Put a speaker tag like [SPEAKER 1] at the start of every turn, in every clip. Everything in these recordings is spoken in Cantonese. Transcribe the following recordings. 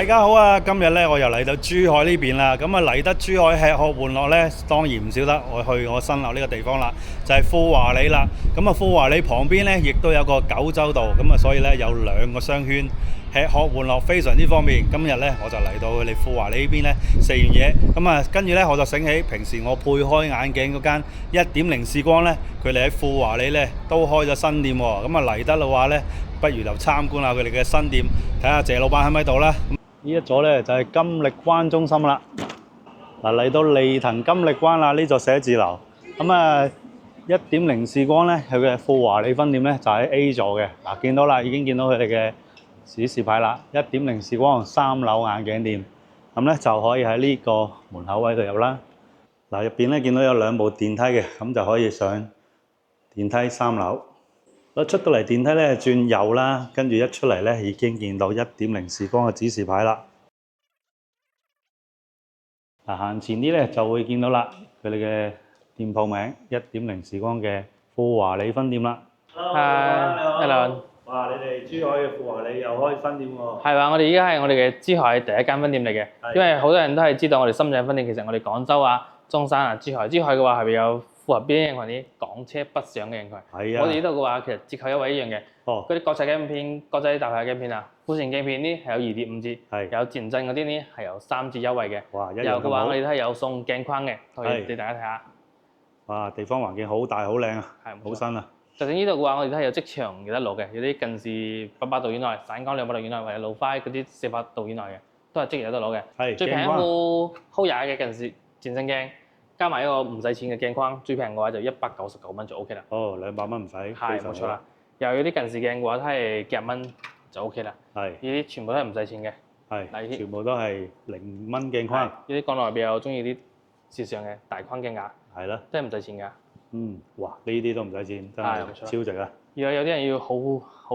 [SPEAKER 1] 大家好啊！今日咧我又嚟到珠海呢邊啦，咁啊嚟得珠海吃喝玩樂咧，當然唔少得我去我新樓呢個地方啦，就係富華里啦。咁啊富華里旁邊咧，亦都有個九洲道，咁啊所以咧有兩個商圈，吃喝玩樂非常之方便。今日咧我就嚟到佢哋富華里呢邊咧食完嘢，咁啊跟住咧我就醒起平時我配開眼鏡嗰間1.0視光咧，佢哋喺富華里咧都開咗新店喎，咁啊嚟得嘅話咧，不如就參觀下佢哋嘅新店，睇下謝老闆喺咪度啦。呢一座咧就係金力灣中心啦。嗱，嚟到利騰金力灣啦，呢座寫字樓。咁啊1.0視光咧，佢嘅富華里分店咧就喺 A 座嘅。嗱，見到啦，已經見到佢哋嘅指示牌啦。1.0視光3樓眼鏡店，咁咧就可以喺呢個門口位度入啦。嗱，入邊咧見到有2部電梯嘅，咁就可以上電梯3樓。出到嚟電梯咧轉右啦，跟住一出嚟咧已經見到1.0視光嘅指示牌啦。嗱，行前啲咧就會見到啦，佢哋嘅店鋪名1.0視光嘅富華里分店啦。
[SPEAKER 2] Hello，
[SPEAKER 1] 哇！你哋珠海嘅富華里又開分店喎？
[SPEAKER 2] 係話我哋依家係我哋嘅珠海第一間分店嚟嘅，因為好多人都係知道我哋深圳分店，其實我哋廣州啊、中山啊、珠海嘅話係咪有符合邊啲人群啲港車北上嘅人群？
[SPEAKER 1] 係啊。
[SPEAKER 2] 我哋呢度嘅話其實折扣優惠一樣嘅。嗰啲國際鏡片、國際大牌鏡片啊，富城鏡片呢係有2.5折，有前鎮嗰啲呢係有3折優惠嘅。
[SPEAKER 1] 哇！
[SPEAKER 2] 有嘅話我哋都係有送鏡框嘅，可以俾大家睇下。
[SPEAKER 1] 哇！地方環境好大好靚啊，好新啊！
[SPEAKER 2] 就算呢度嘅話，我哋都係有即場有得攞嘅，有啲近視800度以內、散光200度以內，或者老花嗰啲400度以內嘅，都係即日有得攞嘅。
[SPEAKER 1] 係
[SPEAKER 2] 最平一副 Hoya 嘅近視前進鏡，加埋一個唔使錢嘅鏡框，最平嘅話就199蚊就 OK 啦。
[SPEAKER 1] 哦，200蚊唔使。
[SPEAKER 2] 係冇錯啦。又有啲近視鏡嘅話，都係幾十蚊就 OK 啦。
[SPEAKER 1] 係。
[SPEAKER 2] 呢啲全部都係唔使錢嘅。
[SPEAKER 1] 係。全部都係0蚊鏡框。
[SPEAKER 2] 呢啲國內比較中意啲時尚嘅大框鏡架。
[SPEAKER 1] 係啦。
[SPEAKER 2] 真係唔使錢㗎。
[SPEAKER 1] 哇！呢啲都唔使錢，真係超值啊！
[SPEAKER 2] 有啲人要好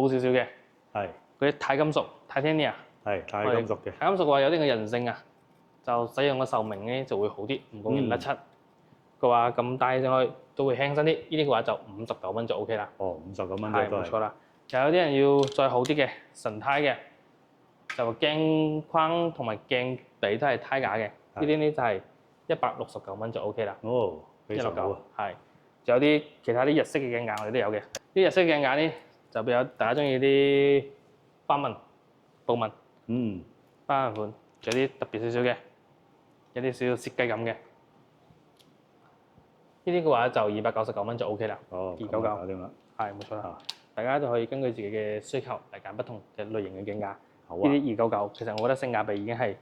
[SPEAKER 2] 少少嘅。
[SPEAKER 1] 係。
[SPEAKER 2] 嗰啲鈦金屬 Titanium。
[SPEAKER 1] 係鈦金屬嘅。
[SPEAKER 2] 鈦金屬嘅話有啲嘅韌性啊，就使用嘅壽命咧就會好啲，唔容易甩漆。嘅話咁戴上去都會輕身啲，呢啲嘅話就59蚊就 OK 啦。
[SPEAKER 1] 哦，59蚊
[SPEAKER 2] 係冇錯啦。又有啲人要再好啲嘅神胎嘅，就鏡框同埋鏡底都係胎架嘅，呢啲呢就係169蚊就 OK 啦。
[SPEAKER 1] 哦，169
[SPEAKER 2] 係。仲有啲其他啲日式嘅鏡架我哋都有嘅，啲日式鏡架呢就比較大家中意啲花紋、布紋，花紋款，仲有啲特別少少嘅，有啲少少設計感嘅。呢啲嘅話就299蚊就 OK 啦。
[SPEAKER 1] 哦，299搞掂啦。
[SPEAKER 2] 係冇錯啦。大家就可以根據自己嘅需求嚟揀不同嘅類型嘅鏡架。
[SPEAKER 1] 好啊。
[SPEAKER 2] 呢啲299其實我覺得性價比已經係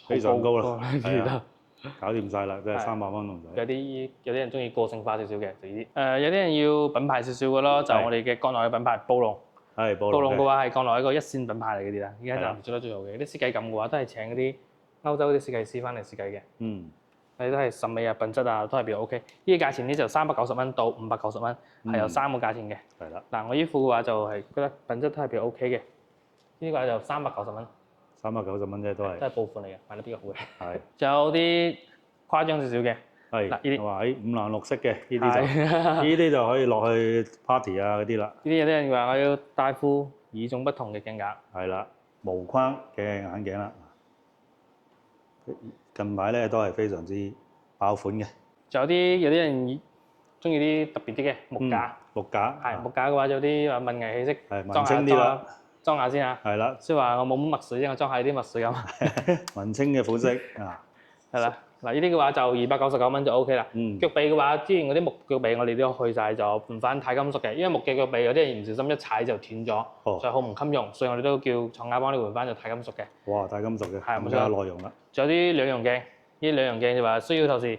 [SPEAKER 1] 非常高啦。係啊。搞掂晒啦，真係300蚊唔使。
[SPEAKER 2] 有啲人中意個性化少少嘅就呢啲。有啲人要品牌少少嘅咯，就我哋嘅國內嘅品牌暴龍。
[SPEAKER 1] 係暴龍。
[SPEAKER 2] 暴龍嘅話係國內一個一線品牌嚟嘅啲啦，而家就做得最好嘅。啲設計感嘅話都係請嗰啲歐洲啲設計師翻嚟設計嘅。你都係審美啊、品質啊都係比較 OK。呢個價錢呢就390蚊到590蚊，係有3個價錢嘅。
[SPEAKER 1] 係啦。
[SPEAKER 2] 嗱，我依副嘅話就係覺得品質都係比較 OK 嘅。呢個就390蚊。
[SPEAKER 1] 390蚊啫，都係。
[SPEAKER 2] 都係部款嚟嘅，買得比較好嘅。
[SPEAKER 1] 係。
[SPEAKER 2] 仲有啲誇張少少嘅。
[SPEAKER 1] 係。
[SPEAKER 2] 嗱，呢啲。
[SPEAKER 1] 哇！5顏6色嘅呢啲就可以落去 party 啊嗰啲啦。
[SPEAKER 2] 呢啲有啲人話我要戴副與眾不同嘅鏡架。
[SPEAKER 1] 係啦，無框嘅眼鏡啦。近排咧都係非常之爆款嘅。
[SPEAKER 2] 仲有啲人中意啲特別啲嘅木架。
[SPEAKER 1] 木架。
[SPEAKER 2] 係木架嘅話，有啲話文藝氣息。
[SPEAKER 1] 係文青啲啦。
[SPEAKER 2] 裝下先嚇。係啦。即係話我冇乜墨水啫，我裝下啲墨水咁。
[SPEAKER 1] 文青嘅款式啊。
[SPEAKER 2] 係啦。嗱，呢啲嘅話就299蚊就 OK 啦。腳臂嘅話，之前嗰啲木腳臂我哋都去晒，就換翻鈦金屬嘅，因為木嘅腳臂有啲人唔小心一踩就斷咗，所以好唔襟用，所以我哋都叫廠家幫你換翻就鈦金屬嘅。
[SPEAKER 1] 哇，鈦金屬嘅，
[SPEAKER 2] 係冇錯。
[SPEAKER 1] 內容啦。
[SPEAKER 2] 仲有啲兩陽鏡，呢兩陽鏡就話需要透視，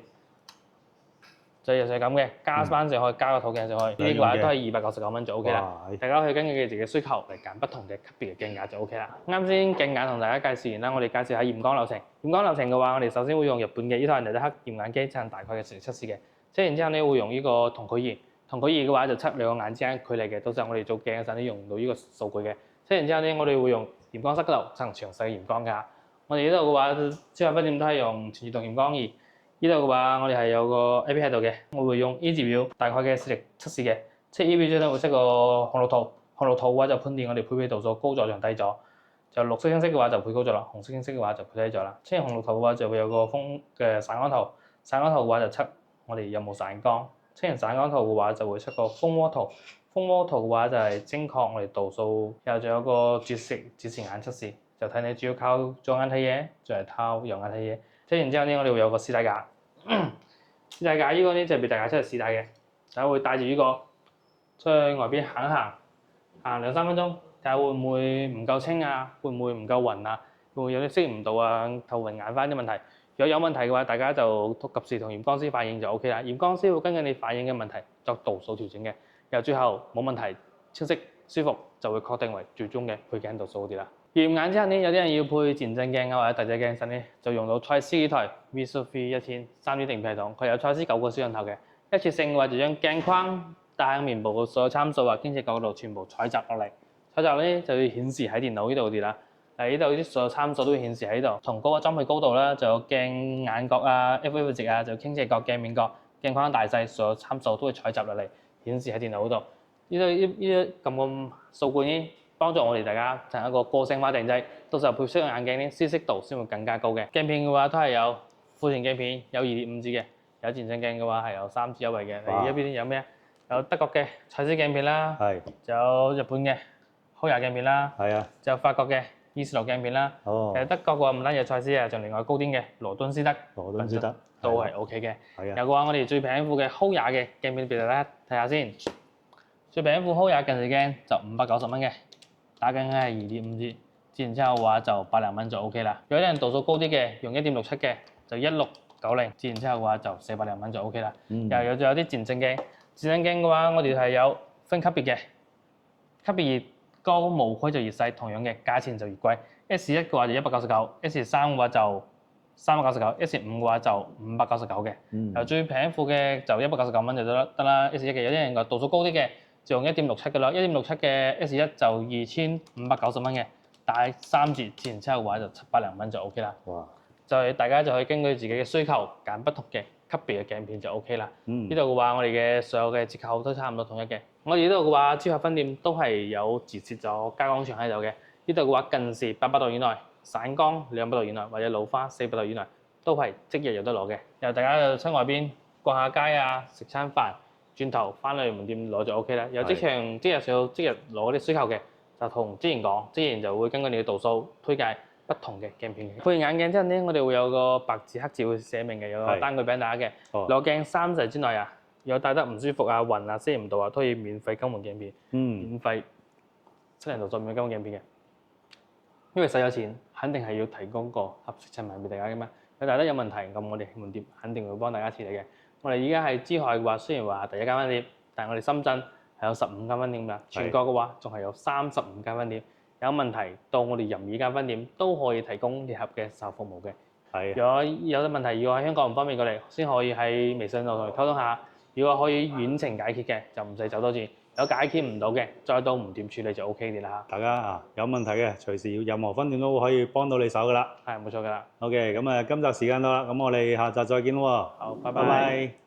[SPEAKER 2] 就係咁嘅，加翻上去，加個套鏡上去，呢啲嘅話都係299蚊就 OK 啦。大家可以根據自己嘅需求嚟揀不同嘅級別嘅鏡架就 OK 啦。啱先鏡架同大家介紹完啦，我哋介紹下驗光流程。驗光流程嘅話，我哋首先會用日本嘅伊塔尼德克驗眼機進行大概嘅視力測試嘅。測完之後呢，會用呢個瞳距儀，瞳距儀嘅話就測兩個眼之間距離嘅，到時候我哋做鏡嘅時候都用到呢個數據嘅。測完之後呢，我哋會用驗光室嗰度進行詳細嘅驗光㗎。我哋呢度嘅話，珠海分店都係用全自動驗光儀。呢度嘅話，我哋係有個 A.P. 喺度嘅，我會用 E 字表大概嘅視力測試嘅。測 E 表之後咧，會測個紅綠圖，紅綠圖嘅話就判斷我哋配備度數高咗定低咗。就綠色清晰嘅話就配高咗啦，紅色清晰嘅話就配低咗啦。青紅綠頭嘅話就會有個風嘅散光圖，散光圖嘅話就測我哋有冇散光。青紅散光圖嘅話就會出個蜂窩圖，蜂窩圖嘅話就係精確我哋度數，然後仲有個折時眼測試，就睇你主要靠左眼睇嘢，仲係靠右眼睇嘢。即然之後呢，我哋會有個試帶架，試帶架呢個呢就係俾大家出嚟試帶嘅，大家會帶住呢個出去外邊行一行，行2-3分鐘，睇下會唔會唔夠清啊，會唔會唔夠暈啊，會唔會有啲識唔到啊，頭暈眼花啲問題。如果有問題嘅話，大家就及時同驗光師反映就 OK 啦。驗光師會根據你反映嘅問題作度數調整嘅，然後最後冇問題、清晰、舒服就會確定為最終嘅配鏡度數嗰啲啦。驗眼之後呢，有啲人要配前進鏡啊或者第隻鏡身呢，就用到蔡司呢台 Visual-3 3D 定片系統，佢有蔡司9個攝像頭嘅，一次性嘅話就將鏡框、大面部嘅所有參數啊、傾斜角度全部採集落嚟，採集呢就要顯示喺電腦呢度啲啦。呢度啲所有參數都會顯示喺度，從嗰個針去高度啦，仲有鏡眼角啊、FF 值啊，仲有傾斜角、鏡面角、鏡框大細，所有參數都會採集落嚟，顯示喺電腦嗰度。呢啲咁嘅數據呢，幫助我哋大家成一個個性化定製，到時候配適用眼鏡呢，舒適度先會更加高嘅。鏡片嘅話都係有副前鏡片，有2.5支嘅，有前進鏡嘅話係有3支優惠嘅。嚟呢邊有咩？有德國嘅蔡司鏡片啦，仲有日本嘅豪雅鏡片啦，仲有法國嘅伊士路鏡片啦，其實德國嘅話唔單止有蔡司啊，仲另外高端嘅羅頓斯德都係 OK 嘅。有嘅話，我哋最平副嘅豪雅嘅鏡片俾大家睇下先。最平副豪雅近視鏡就590蚊嘅，打緊係2.5支，之前之後嘅話就百零蚊就 OK 啦。如果有人度數高啲嘅，用1.67嘅就1690，之前之後嘅話就400零蚊就 OK 啦。仲有啲漸進鏡，漸進鏡嘅話我哋係有分級別嘅，級別越高無區就越細，同樣嘅價錢就越貴。S1 嘅話就199，S3 嘅話就399，S5 嘅話就599嘅。由最平副嘅就199蚊就得啦。S1 嘅有啲人個度數高啲嘅就用1.67嘅啦，1.67嘅 S1 就2590蚊嘅，打3折，之前之後嘅話就700零蚊就 OK 啦。就係大家就可以根據自己嘅需求揀不同嘅級別嘅鏡片就 OK 啦。呢度嘅話，我哋嘅所有嘅折扣都差唔多統一嘅。我哋呢度嘅話，珠海分店都係有自設咗加光牆喺度嘅。呢度嘅話，近視800度以內，散光200度以內，或者老花400度以內，都係即日有得攞嘅。然後大家就出外邊逛下街啊，食餐飯，轉頭翻去門店攞就 OK 啦。有即場即日攞嗰啲需求嘅，就同職員講，職員就會根據你嘅度數推介不同嘅鏡片嘅。配完眼鏡之後呢，我哋會有個白紙黑字會寫明嘅，有個單據俾大家嘅。攞鏡3日之內啊，如果戴得唔舒服啊、暈啊、適唔到啊，都可以免費更換鏡片，免費7年度免費更換鏡片嘅。因為使咗錢，肯定係要提供個合適襯品俾大家嘅嘛。如果戴得有問題，咁我哋門店肯定會幫大家處理嘅。我哋而家係珠海嘅話，雖然話第1間分店，但係我哋深圳係有15間分店㗎，全國嘅話仲係有35間分店。有問題到我哋任意間分店都可以提供聯合嘅售後服務嘅。如果有啲問題，如果喺香港唔方便過嚟，先可以喺微信度同佢溝通下。如果可以遠程解決嘅，就唔使走多轉。有解決唔到嘅，再到門店處理就 OK 啲啦。大家啊，有問題嘅，隨時任何分店都可以幫到你手噶啦。係冇錯噶啦。OK，咁今集時間到啦，咁我哋下集再見咯喎。好，拜拜。